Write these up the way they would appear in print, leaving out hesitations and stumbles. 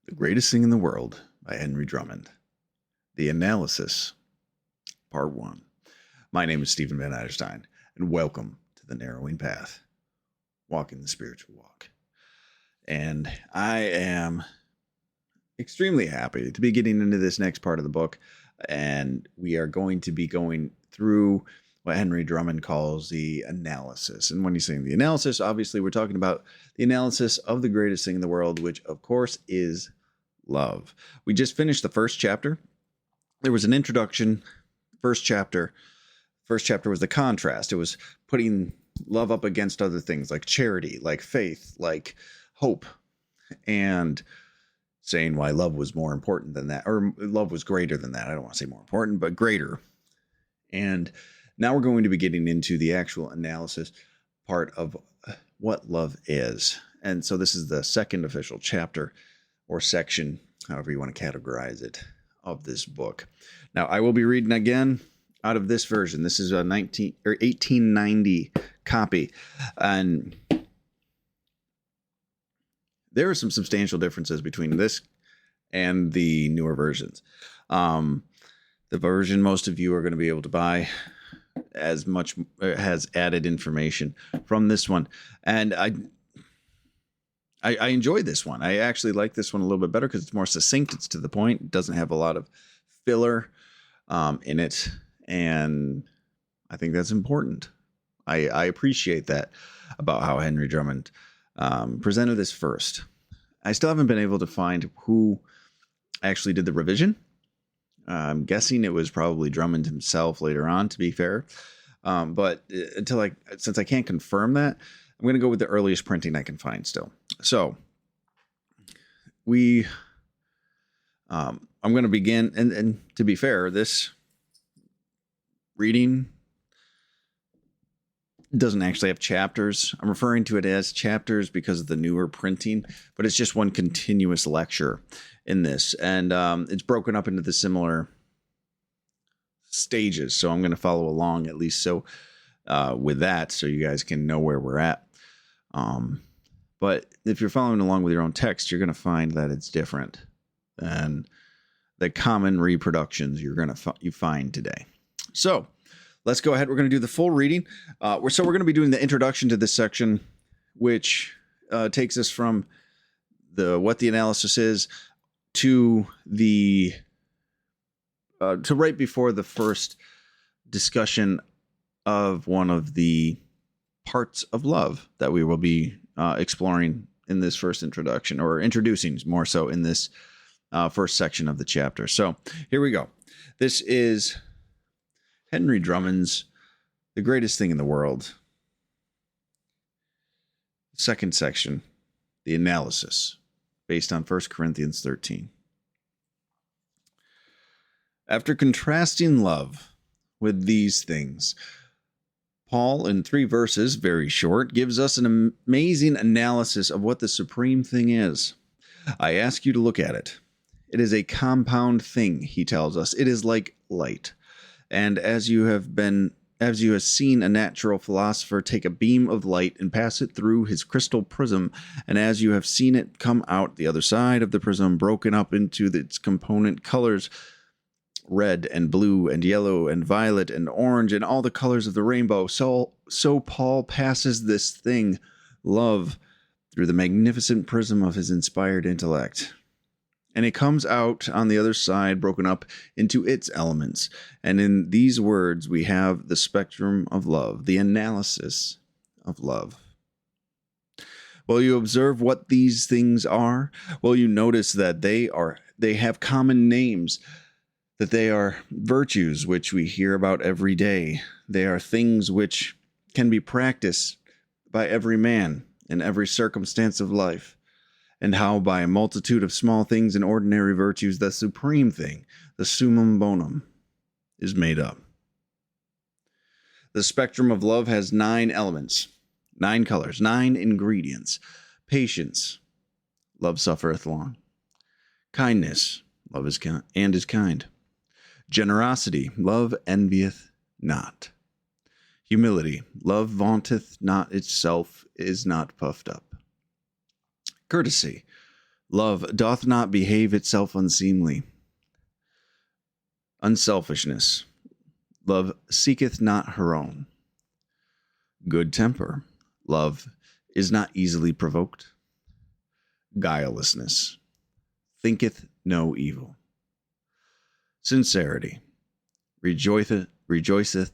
The Greatest Thing in the World by Henry Drummond. The Analysis, Part 1. My name is Stephen Van Eierstein, and welcome to The Narrowing Path, walking the spiritual walk. And I am extremely happy to be getting into this next part of the book, and we are going to be going through what Henry Drummond calls the analysis. And when he's saying the analysis, obviously we're talking about the analysis of the greatest thing in the world, which of course is love. We just finished the first chapter. There was an introduction. First chapter was the contrast. It was putting love up against other things like charity, like faith, like hope, and saying why love was more important than that, or love was greater than that. I don't want to say more important, but greater. And now we're going to be getting into the actual analysis part of what love is. And so this is the second official chapter or section, however you want to categorize it, of this book. Now, I will be reading again out of this version. This is a 1890 copy. And there are some substantial differences between this and the newer versions. The version most of you are going to be able to buy as much has added information from this one. And I enjoyed this one. I actually like this one a little bit better because it's more succinct. It's to the point. It doesn't have a lot of filler in it. And I think that's important. I appreciate that about how Henry Drummond presented this first. I still haven't been able to find who actually did the revision. I'm guessing it was probably Drummond himself later on, to be fair. But since I can't confirm that, I'm going to go with the earliest printing I can find still. So I'm going to begin. And to be fair, this reading doesn't actually have chapters. I'm referring to it as chapters because of the newer printing, but it's just one continuous lecture in this. And it's broken up into the similar stages. So I'm going to follow along at least so with that, so you guys can know where we're at. But if you're following along with your own text, you're going to find that it's different than the common reproductions you're going to you find today. So let's go ahead. We're going to do the full reading. We're going to be doing the introduction to this section, which takes us from what the analysis is to to right before the first discussion of one of the parts of love that we will be exploring in this first introduction, or introducing more so in this first section of the chapter. So here we go. This is Henry Drummond's The Greatest Thing in the World. Second section, the analysis, based on 1 Corinthians 13. After contrasting love with these things, Paul, in 3 verses, very short, gives us an amazing analysis of what the supreme thing is. I ask you to look at it. It is a compound thing, he tells us. It is like light. And as you have seen a natural philosopher take a beam of light and pass it through his crystal prism, and as you have seen it come out the other side of the prism, broken up into its component colors, red and blue and yellow and violet and orange and all the colors of the rainbow, so Paul passes this thing, love, through the magnificent prism of his inspired intellect. And it comes out on the other side, broken up into its elements. And in these words, we have the spectrum of love, the analysis of love. Will you observe what these things are? Will you notice that they have common names, that they are virtues which we hear about every day. They are things which can be practiced by every man in every circumstance of life, and how by a multitude of small things and ordinary virtues the supreme thing, the summum bonum, is made up. The spectrum of love has 9 elements, 9 colors, 9 ingredients. Patience, love suffereth long. Kindness, love is kind. Generosity, love envieth not. Humility, love vaunteth not itself, is not puffed up. Courtesy, Love doth not behave itself unseemly. Unselfishness. Love seeketh not her own. Good temper. Love is not easily provoked. Guilelessness. Thinketh no evil. Sincerity. Rejoiceth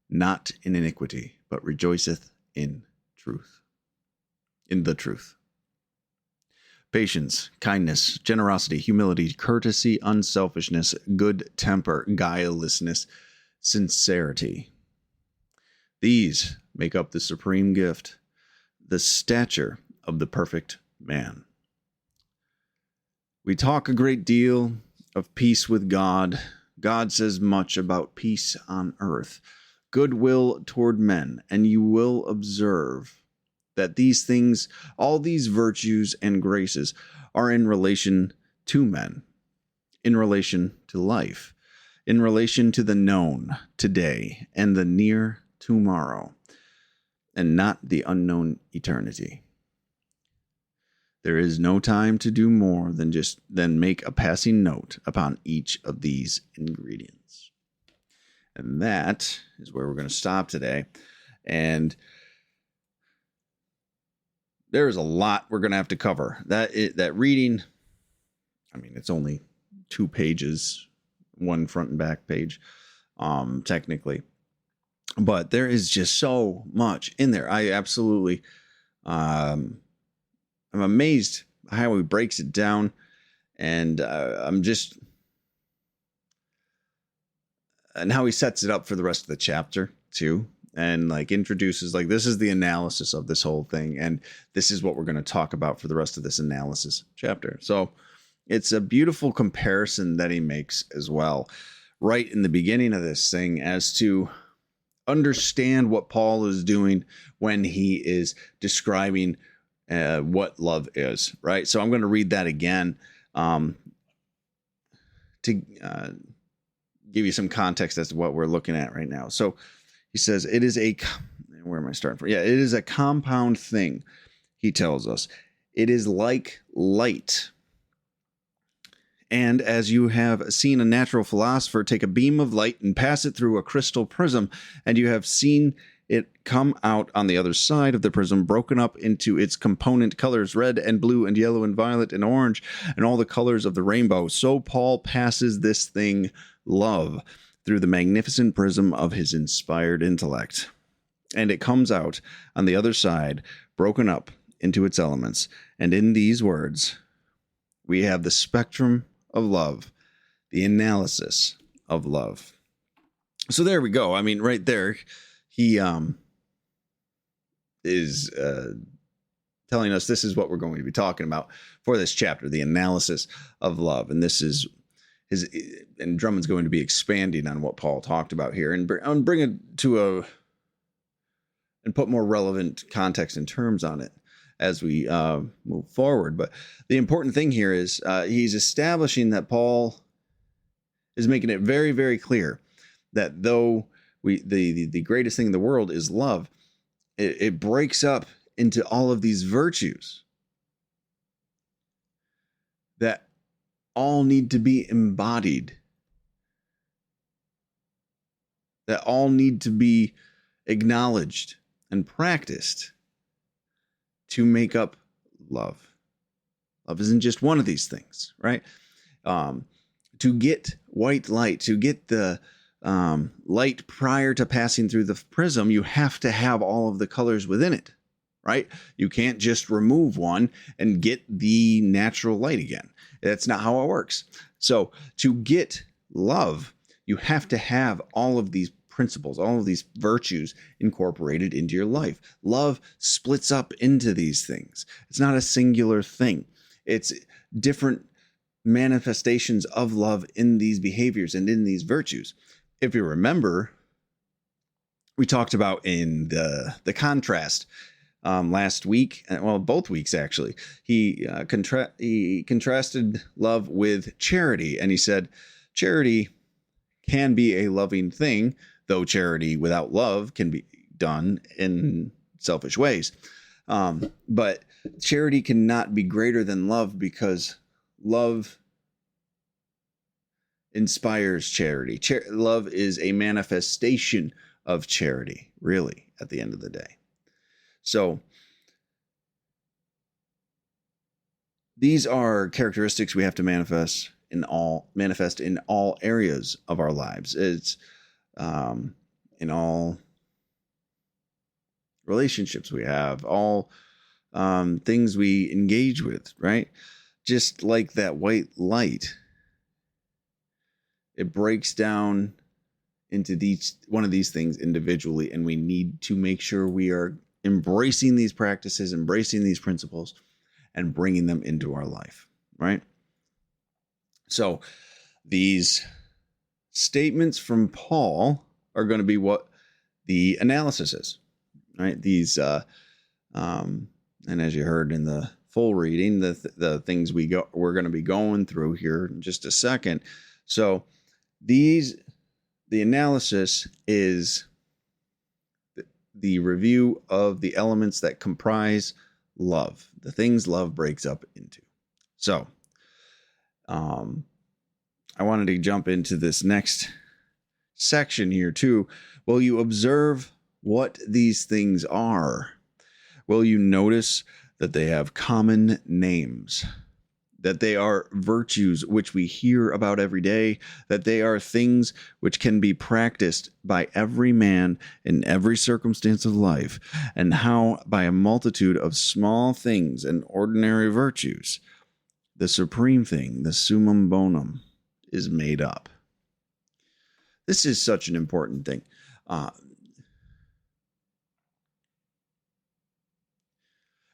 not in iniquity, but rejoiceth in truth. In the truth. Patience, kindness, generosity, humility, courtesy, unselfishness, good temper, guilelessness, sincerity. These make up the supreme gift, the stature of the perfect man. We talk a great deal of peace with God. God says much about peace on earth, goodwill toward men, and you will observe that these things, all these virtues and graces, are in relation to men, in relation to life, in relation to the known today and the near tomorrow, and not the unknown eternity. There is no time to do more than make a passing note upon each of these ingredients. And that is where we're going to stop today. And there is a lot we're going to have to cover. That reading, I mean, it's only 2 pages, one front and back page, technically. But there is just so much in there. I absolutely, I'm amazed how he breaks it down. And and how he sets it up for the rest of the chapter too. And like introduces, like, this is the analysis of this whole thing. And this is what we're going to talk about for the rest of this analysis chapter. So it's a beautiful comparison that he makes as well, right in the beginning of this thing, as to understand what Paul is doing when he is describing what love is, right? So I'm going to read that again to give you some context as to what we're looking at right now. So he says, it is where am I starting from? Yeah, it is a compound thing, he tells us. It is like light. And as you have seen a natural philosopher take a beam of light and pass it through a crystal prism, and you have seen it come out on the other side of the prism, broken up into its component colors, red and blue and yellow and violet and orange, and all the colors of the rainbow, so Paul passes this thing, love, through the magnificent prism of his inspired intellect. And it comes out on the other side, broken up into its elements. And in these words, we have the spectrum of love, the analysis of love. So there we go. I mean, right there, he is telling us this is what we're going to be talking about for this chapter, the analysis of love. And this is and Drummond's going to be expanding on what Paul talked about here and bring it to and put more relevant context and terms on it as we move forward. But the important thing here is he's establishing that Paul is making it very, very clear that though the greatest thing in the world is love, it breaks up into all of these virtues that all need to be embodied, that all need to be acknowledged and practiced to make up love. Love isn't just one of these things, right? To get white light, to get the light prior to passing through the prism, you have to have all of the colors within it, right? You can't just remove one and get the natural light again. That's not how it works. So to get love, you have to have all of these principles, all of these virtues incorporated into your life. Love splits up into these things. It's not a singular thing. It's different manifestations of love in these behaviors and in these virtues. If you remember, we talked about in the contrast last week, well, both weeks actually. He contrasted love with charity, and he said charity can be a loving thing, though charity without love can be done in selfish ways. But Charity cannot be greater than love because love inspires charity. Love is a manifestation of charity, really, at the end of the day. So these are characteristics we have to manifest in all areas of our lives. It's in all relationships we have, all things we engage with, right? Just like that white light, it breaks down into one of these things individually, and we need to make sure we are embracing these practices, embracing these principles, and bringing them into our life, right? So these statements from Paul are going to be what the analysis is, right? These, and as you heard in the full reading, the things we're going to be going through here in just a second. So the analysis is the review of the elements that comprise love, the things love breaks up into. So, I wanted to jump into this next section here too. Will you observe what these things are? Will you notice that they have common names? That they are virtues which we hear about every day, that they are things which can be practiced by every man in every circumstance of life, and how by a multitude of small things and ordinary virtues, the supreme thing, the summum bonum, is made up. This is such an important thing.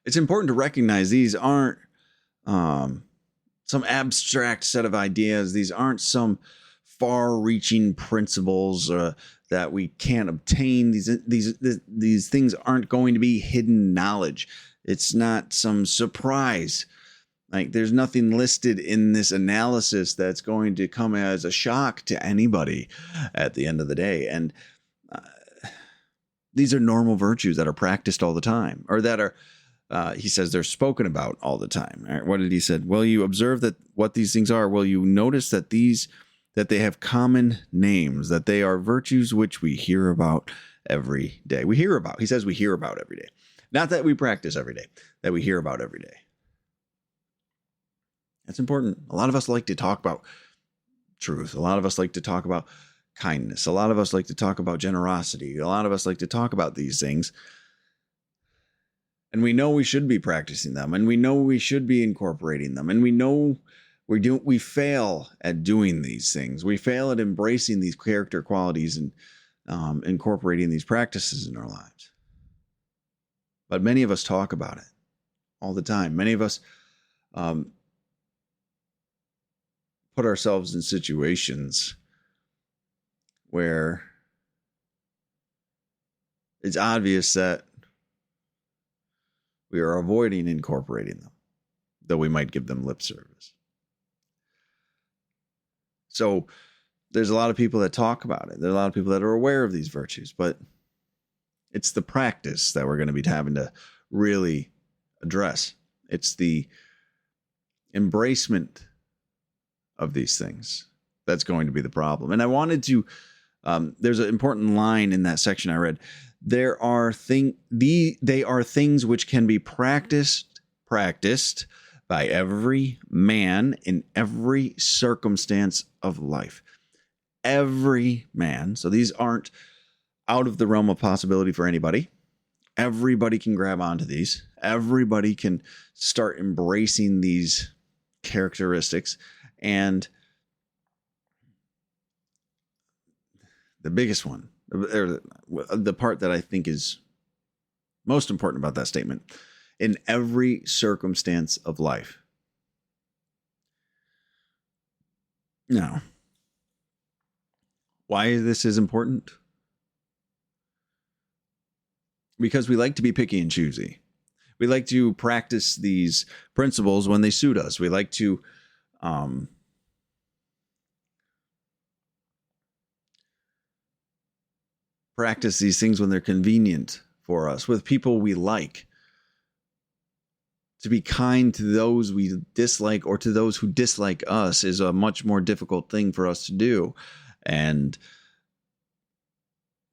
It's important to recognize these aren't some abstract set of ideas. These aren't some far-reaching principles that we can't obtain. These things aren't going to be hidden knowledge. It's not some surprise. Like, there's nothing listed in this analysis that's going to come as a shock to anybody at the end of the day. And these are normal virtues that are practiced all the time, or that are he says they're spoken about all the time. All right, what did he say? Will you observe that what these things are? Will you notice that they have common names, that they are virtues which we hear about every day? He says we hear about every day. Not that we practice every day, that we hear about every day. That's important. A lot of us like to talk about truth. A lot of us like to talk about kindness. A lot of us like to talk about generosity. A lot of us like to talk about these things. And we know we should be practicing them, and we know we should be incorporating them, and we know we fail at doing these things. We fail at embracing these character qualities and incorporating these practices in our lives. But many of us talk about it all the time. Many of us put ourselves in situations where it's obvious that we are avoiding incorporating them, though we might give them lip service. So there's a lot of people that talk about it. There's a lot of people that are aware of these virtues, but it's the practice that we're going to be having to really address. It's the embracement of these things that's going to be the problem. And I wanted to, there's an important line in that section I read. They are things which can be practiced by every man in every circumstance of life. Every man. So these aren't out of the realm of possibility for anybody. Everybody can grab onto these. Everybody can start embracing these characteristics. And the biggest one, or the part that I think is most important about that statement, in every circumstance of life. Now, why this is important? Because we like to be picky and choosy. We like to practice these principles when they suit us. We like to practice these things when they're convenient for us, with people we like. To be kind to those we dislike or to those who dislike us is a much more difficult thing for us to do. And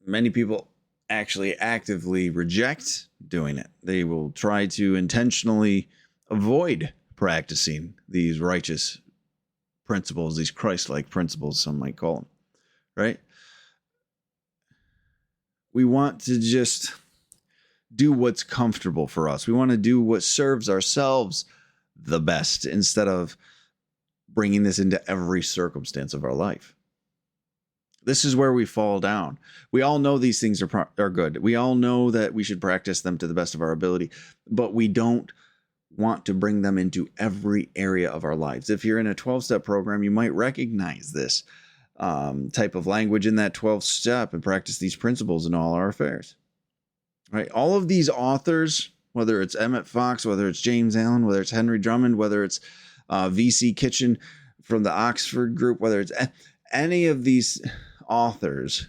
many people actually actively reject doing it. They will try to intentionally avoid practicing these righteous principles, these Christ-like principles, some might call them, right? We want to just do what's comfortable for us. We want to do what serves ourselves the best instead of bringing this into every circumstance of our life. This is where we fall down. We all know these things are good. We all know that we should practice them to the best of our ability, but we don't want to bring them into every area of our lives. If you're in a 12-step program, you might recognize this type of language in that 12th step and practice these principles in all our affairs. Right? All of these authors, whether it's Emmett Fox, whether it's James Allen, whether it's Henry Drummond, whether it's V.C. Kitchen from the Oxford group, whether it's any of these authors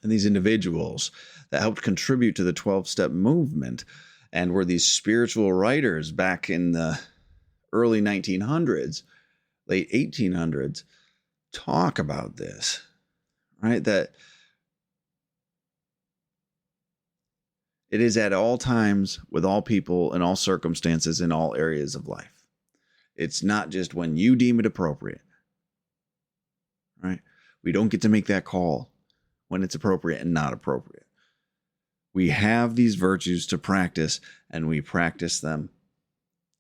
and these individuals that helped contribute to the 12-step movement and were these spiritual writers back in the early 1900s, late 1800s, talk about this, right? That it is at all times, with all people, in all circumstances, in all areas of life. It's not just when you deem it appropriate, right? We don't get to make that call when it's appropriate and not appropriate. We have these virtues to practice, and we practice them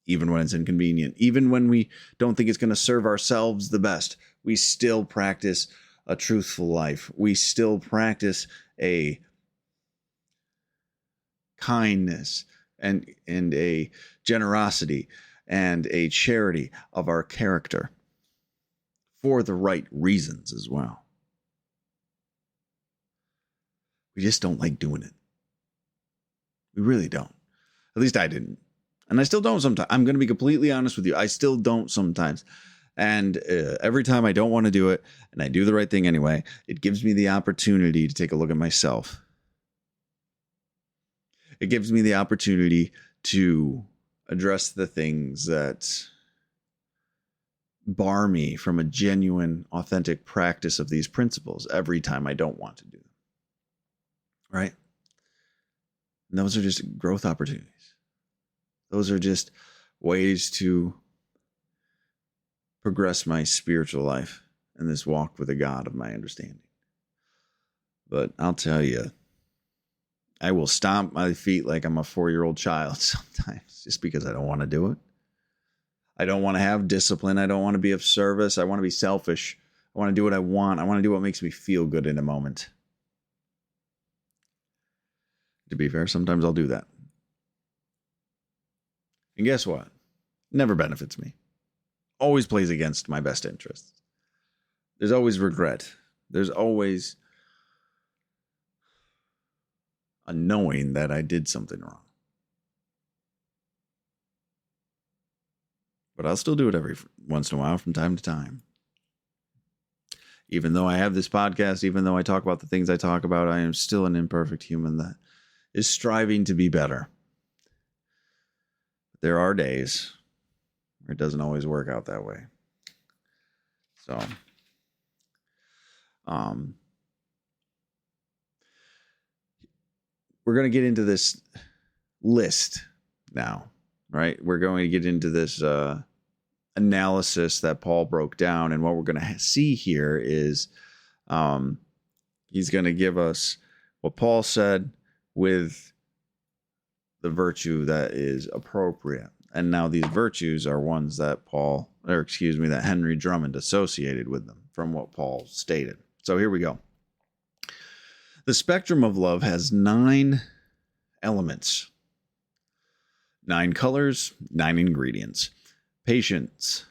even when it's inconvenient. Even when we don't think it's going to serve ourselves the best, we still practice a truthful life. We still practice a kindness and a generosity and a charity of our character for the right reasons as well. We just don't like doing it. We really don't. At least I didn't. And I still don't sometimes. I'm going to be completely honest with you. I still don't sometimes. And every time I don't want to do it and I do the right thing anyway, it gives me the opportunity to take a look at myself. It gives me the opportunity to address the things that bar me from a genuine, authentic practice of these principles every time I don't want to do them. Right? And those are just growth opportunities. Those are just ways to progress my spiritual life and this walk with the God of my understanding. But I'll tell you, I will stomp my feet like I'm a 4-year-old child sometimes just because I don't want to do it. I don't want to have discipline. I don't want to be of service. I want to be selfish. I want to do what I want. I want to do what makes me feel good in a moment. To be fair, sometimes I'll do that. And guess what? Never benefits me. Always plays against my best interests. There's always regret. There's always a knowing that I did something wrong. But I'll still do it every once in a while from time to time. Even though I have this podcast, even though I talk about the things I talk about, I am still an imperfect human that is striving to be better. There are days where it doesn't always work out that way. So, we're going to get into this list now, right? We're going to get into this analysis that Paul broke down. And what we're going to see here is he's going to give us what Paul said with the virtue that is appropriate. And now these virtues are ones that that Henry Drummond associated with them from what Paul stated. So here we go. The spectrum of love has 9 elements, 9 colors, 9 ingredients. Patience.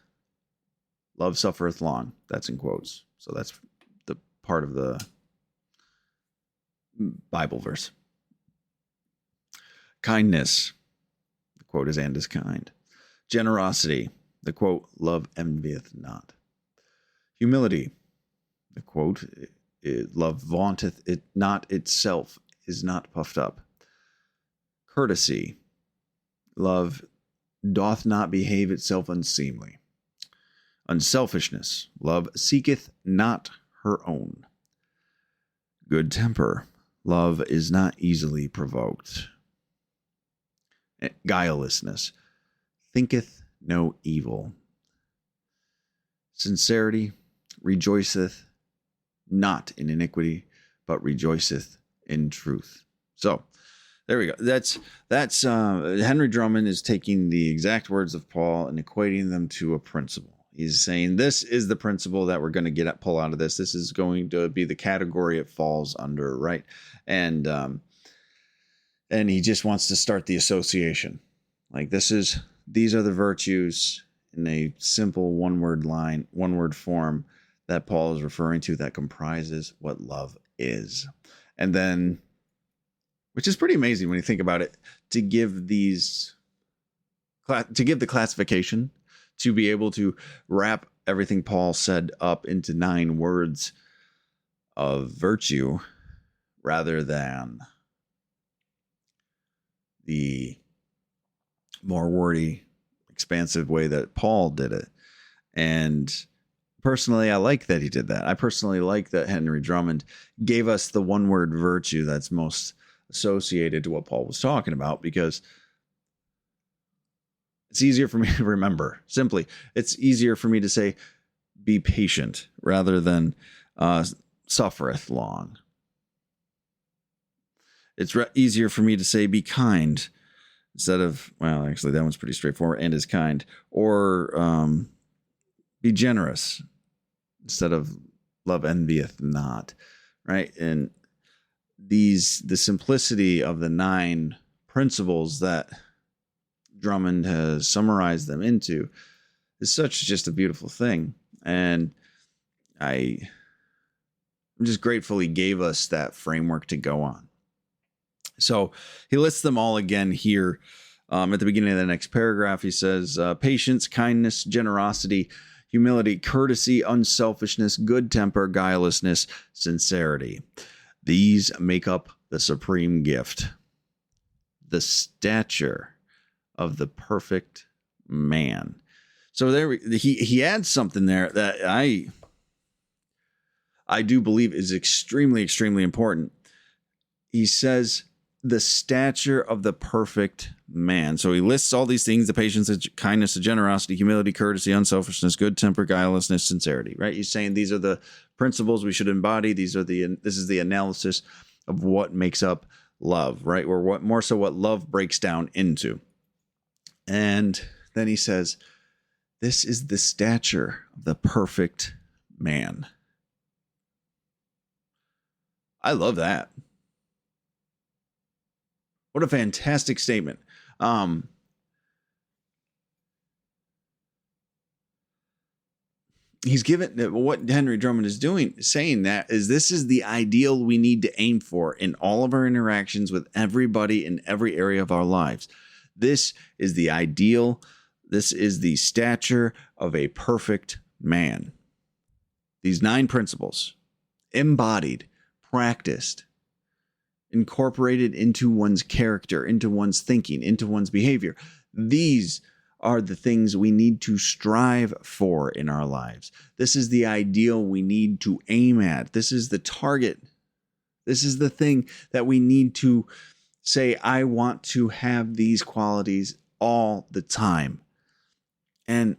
Love suffereth long. That's in quotes. So that's the part of the Bible verse. Kindness. The quote is, and is kind. Generosity. The quote, love envieth not. Humility. The quote, love vaunteth it not itself, is not puffed up. Courtesy. Love doth not behave itself unseemly. Unselfishness, love seeketh not her own. Good temper, love is not easily provoked. Guilelessness, thinketh no evil. Sincerity, rejoiceth not in iniquity, but rejoiceth in truth. So, there we go. That's Henry Drummond is taking the exact words of Paul and equating them to a principle. He's saying this is the principle that we're going to pull out of this. This is going to be the category it falls under, right? And he just wants to start the association. Like these are the virtues in a simple one word form that Paul is referring to that comprises what love is. And then, which is pretty amazing when you think about it, to give the classification, to be able to wrap everything Paul said up into 9 words of virtue rather than the more wordy, expansive way that Paul did it. And personally, I like that he did that. I personally like that Henry Drummond gave us the one word virtue that's most associated to what Paul was talking about, because it's easier for me to remember. Simply, it's easier for me to say, be patient rather than suffereth long. It's easier for me to say, be kind instead of, well, actually, that one's pretty straightforward, and is kind. Or be generous instead of love envieth not, right? And the simplicity of the 9 principles that Drummond has summarized them into is just a beautiful thing. And I'm just grateful he gave us that framework to go on. So he lists them all again here. At the beginning of the next paragraph, he says, patience, kindness, generosity, humility, courtesy, unselfishness, good temper, guilelessness, sincerity. These make up the supreme gift, the stature of the perfect man. So there he adds something there that I do believe is extremely, extremely important. He says the stature of the perfect man. So he lists all these things: the patience, the kindness, the generosity, humility, courtesy, unselfishness, good temper, guilelessness, sincerity, right? He's saying these are the principles we should embody. This is the analysis of what makes up love, right? Or what more so what love breaks down into. And then he says, this is the stature of the perfect man. I love that. What a fantastic statement. He's given what Henry Drummond is saying that is this is the ideal we need to aim for in all of our interactions with everybody in every area of our lives. This is the ideal. This is the stature of a perfect man. These 9 principles, embodied, practiced, incorporated into one's character, into one's thinking, into one's behavior. These are the things we need to strive for in our lives. This is the ideal we need to aim at. This is the target. This is the thing that we need to say, I want to have these qualities all the time. And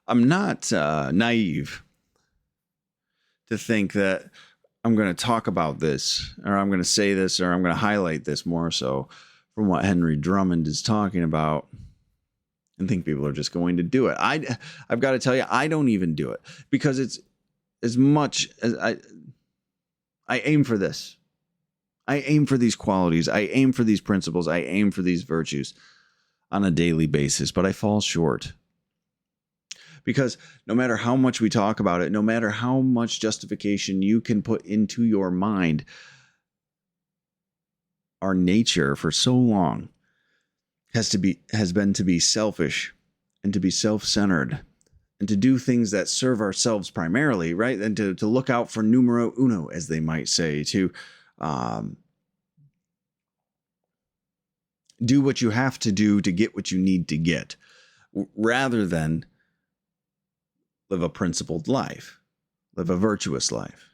I'm not naive to think that I'm going to talk about this, or I'm going to say this, or I'm going to highlight this more so from what Henry Drummond is talking about, and think people are just going to do it. I've got to tell you, I don't even do it, because it's as much as I aim for this. I aim for these qualities. I aim for these principles. I aim for these virtues on a daily basis, but I fall short. Because no matter how much we talk about it, no matter how much justification you can put into your mind, our nature for so long has been to be selfish and to be self-centered and to do things that serve ourselves primarily, right? And to look out for numero uno, as they might say, to do what you have to do to get what you need to get, rather than live a principled life, live a virtuous life.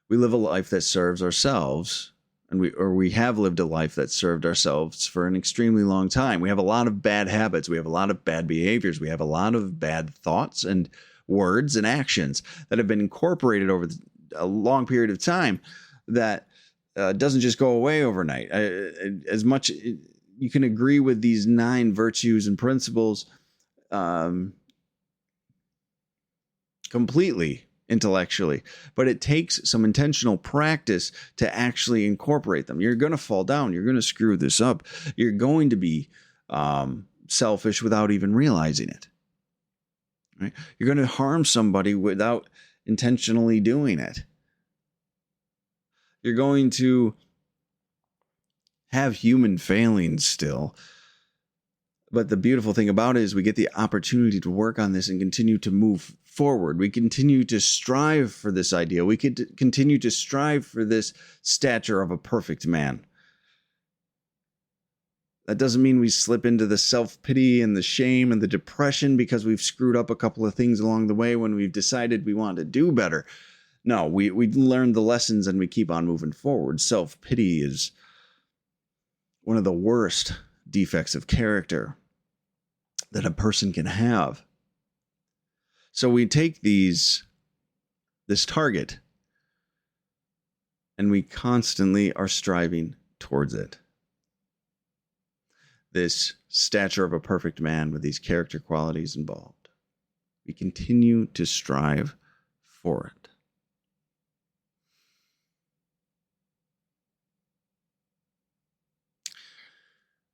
We live a life that serves ourselves, and we have lived a life that served ourselves for an extremely long time. We have a lot of bad habits. We have a lot of bad behaviors. We have a lot of bad thoughts and words and actions that have been incorporated over a long period of time that doesn't just go away overnight. As much you can agree with these 9 virtues and principles completely intellectually, but it takes some intentional practice to actually incorporate them. You're going to fall down. You're going to screw this up. You're going to be selfish without even realizing it. Right? You're going to harm somebody without intentionally doing it. You're going to have human failings still. But the beautiful thing about it is we get the opportunity to work on this and continue to move forward. We continue to strive for this idea. We could continue to strive for this stature of a perfect man. That doesn't mean we slip into the self-pity and the shame and the depression because we've screwed up a couple of things along the way when we've decided we want to do better. No, we learn the lessons and we keep on moving forward. Self-pity is one of the worst defects of character that a person can have. So we take this target and we constantly are striving towards it. This stature of a perfect man with these character qualities involved. We continue to strive for it.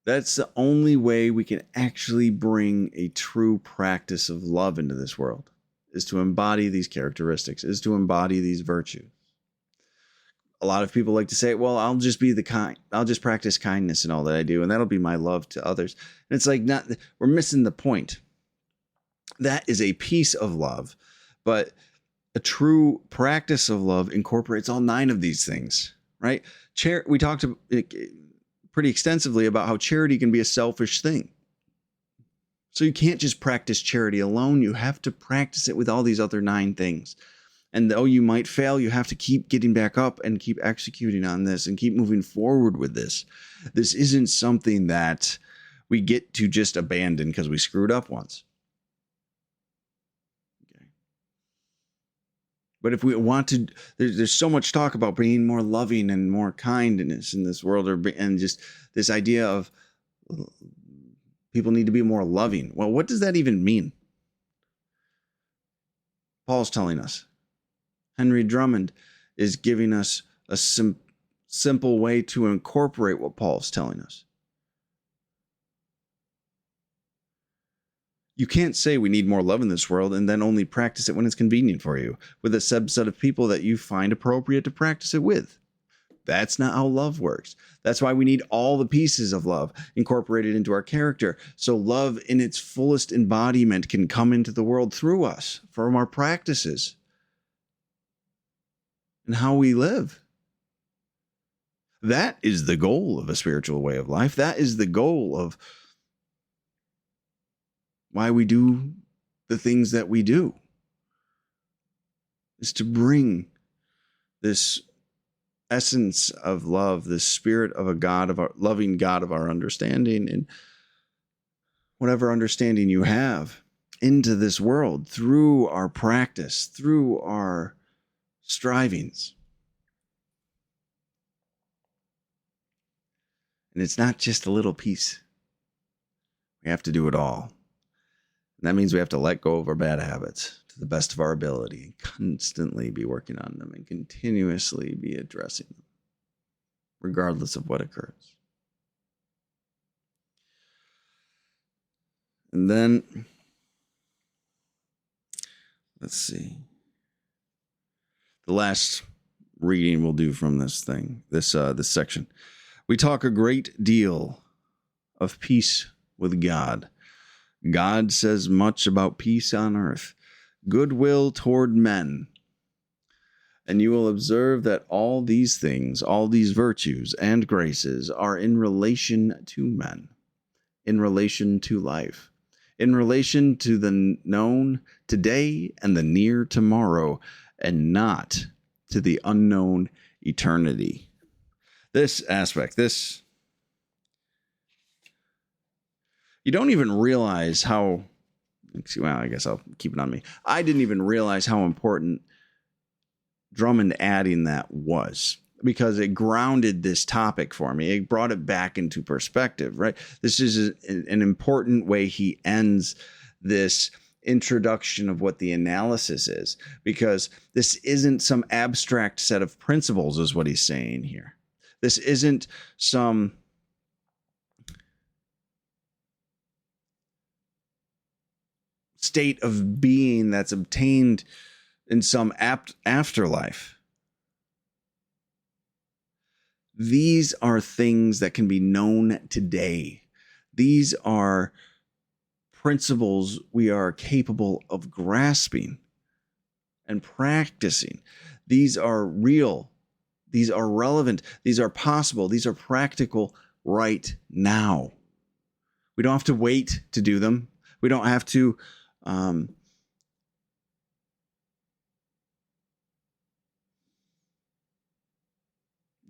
That's the only way we can actually bring a true practice of love into this world, is to embody these characteristics, is to embody these virtues. A lot of people like to say, well, I'll just be the kind. I'll just practice kindness in all that I do, and that'll be my love to others. And it's like, we're missing the point. That is a piece of love, but a true practice of love incorporates all 9 of these things, right? We talked pretty extensively about how charity can be a selfish thing. So you can't just practice charity alone. You have to practice it with all these other 9 things. And though you might fail, you have to keep getting back up and keep executing on this and keep moving forward with this. This isn't something that we get to just abandon because we screwed up once. Okay. But if we want to, there's so much talk about being more loving and more kindness in this world, and just this idea of people need to be more loving. Well, what does that even mean? Paul's telling us. Henry Drummond is giving us a simple way to incorporate what Paul's telling us. You can't say we need more love in this world and then only practice it when it's convenient for you with a subset of people that you find appropriate to practice it with. That's not how love works. That's why we need all the pieces of love incorporated into our character, so love in its fullest embodiment can come into the world through us, from our practices and how we live. That is the goal of a spiritual way of life. That is the goal of why we do the things that we do, is to bring this essence of love, this spirit of a God, of our loving God of our understanding, and whatever understanding you have, into this world through our practice, through our strivings. And it's not just a little piece. We have to do it all. And that means we have to let go of our bad habits to the best of our ability and constantly be working on them and continuously be addressing them, regardless of what occurs. And then, let's see. The last reading we'll do from this section. We talk a great deal of peace with God. God says much about peace on earth, goodwill toward men. And you will observe that all these things, all these virtues and graces are in relation to men, in relation to life, in relation to the known today and the near tomorrow, and not to the unknown eternity. This aspect, you don't even realize how, well, I guess I'll keep it on me. I didn't even realize how important Drummond adding that was, because it grounded this topic for me. It brought it back into perspective, right? This is an important way he ends this introduction of what the analysis is, because this isn't some abstract set of principles, is what he's saying here. This isn't some state of being that's obtained in some afterlife. These are things that can be known today. These are principles we are capable of grasping and practicing. These are real. These are relevant. These are possible. These are practical right now. We don't have to wait to do them. We don't have to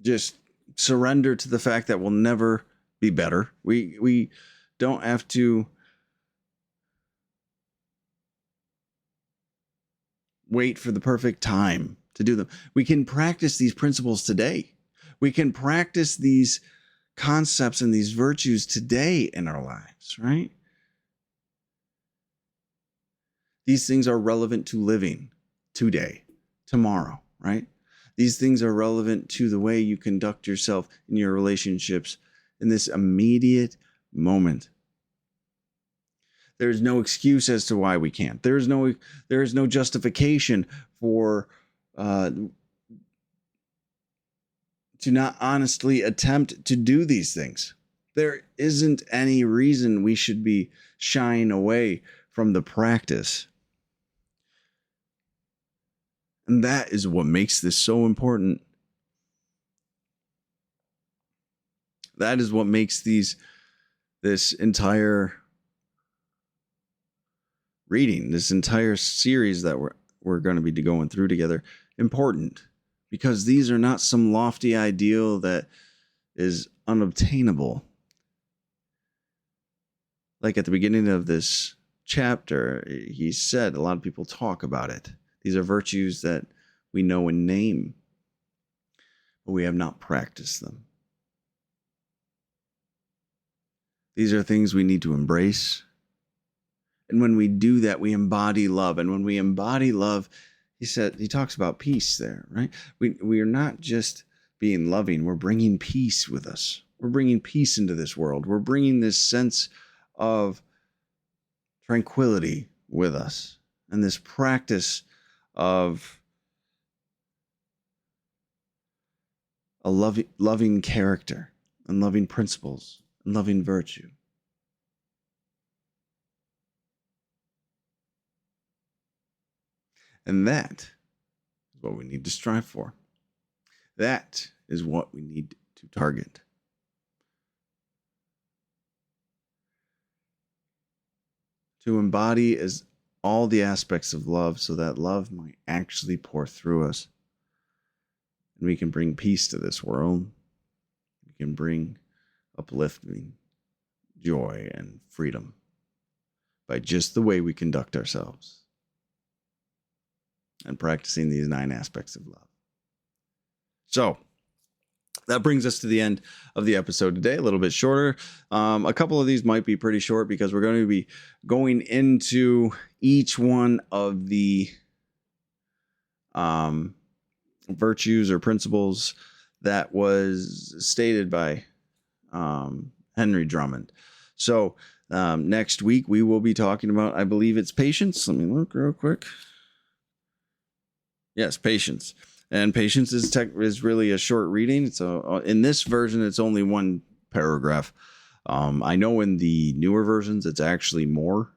just surrender to the fact that we'll never be better. We don't have to wait for the perfect time to do them. We can practice these principles today. We can practice these concepts and these virtues today in our lives, right? These things are relevant to living today, tomorrow, right? These things are relevant to the way you conduct yourself in your relationships in this immediate moment. There's no excuse as to why we can't. There is no justification for to not honestly attempt to do these things. There isn't any reason we should be shying away from the practice. And that is what makes this so important. That is what makes this entire reading, this entire series that we're going to be going through together, important. Because these are not some lofty ideal that is unobtainable. Like at the beginning of this chapter, he said a lot of people talk about it. These are virtues that we know and name, but we have not practiced them. These are things we need to embrace. And when we do that, we embody love. And when we embody love, he talks about peace there, right? We are not just being loving. We're bringing peace with us. We're bringing peace into this world. We're bringing this sense of tranquility with us. And this practice of a loving character and loving principles and loving virtue. And that is what we need to strive for. That is what we need to target. To embody as all the aspects of love so that love might actually pour through us. And we can bring peace to this world. We can bring uplifting, joy, and freedom by just the way we conduct ourselves and practicing these 9 aspects of love. So that brings us to the end of the episode today, a little bit shorter. A couple of these might be pretty short because we're going to be going into each one of the virtues or principles that was stated by Henry Drummond. So next week we will be talking about, I believe it's patience. Let me look real quick. Yes, patience. And patience is really a short reading. So in this version, it's only 1 paragraph. I know in the newer versions, it's actually more.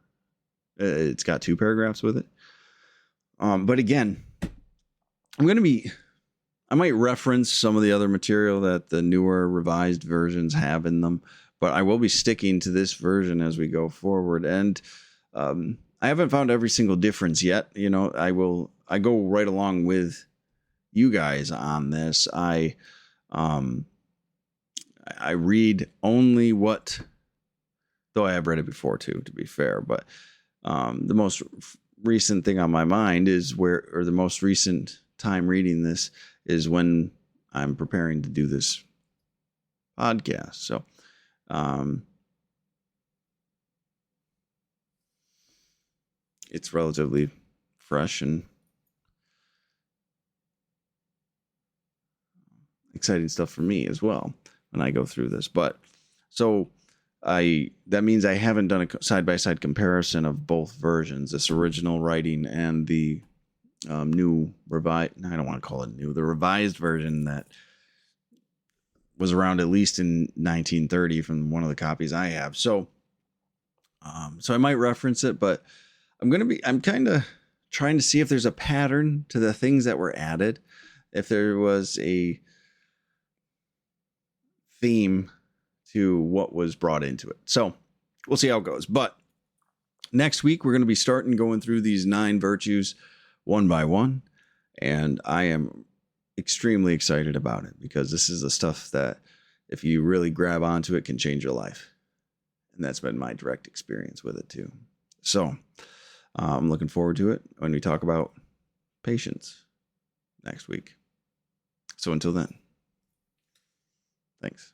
It's got 2 paragraphs with it. But again, I might reference some of the other material that the newer revised versions have in them, but I will be sticking to this version as we go forward. And I haven't found every single difference yet. I go right along with you guys on this. I read only what, though I have read it before too, to be fair, but the most recent thing on my mind is the most recent time reading this is when I'm preparing to do this podcast. So, it's relatively fresh and exciting stuff for me as well when I go through this. But so that means I haven't done a side-by-side comparison of both versions, this original writing and the new revised. I don't want to call it new, the revised version that was around at least in 1930 from one of the copies I have. So I might reference it, but I'm kind of trying to see if there's a pattern to the things that were added, if there was a theme to what was brought into it. So we'll see how it goes. But next week, we're going to be going through these 9 virtues one by one. And I am extremely excited about it because this is the stuff that if you really grab onto it can change your life. And that's been my direct experience with it too. So I'm looking forward to it when we talk about patience next week. So until then, thanks.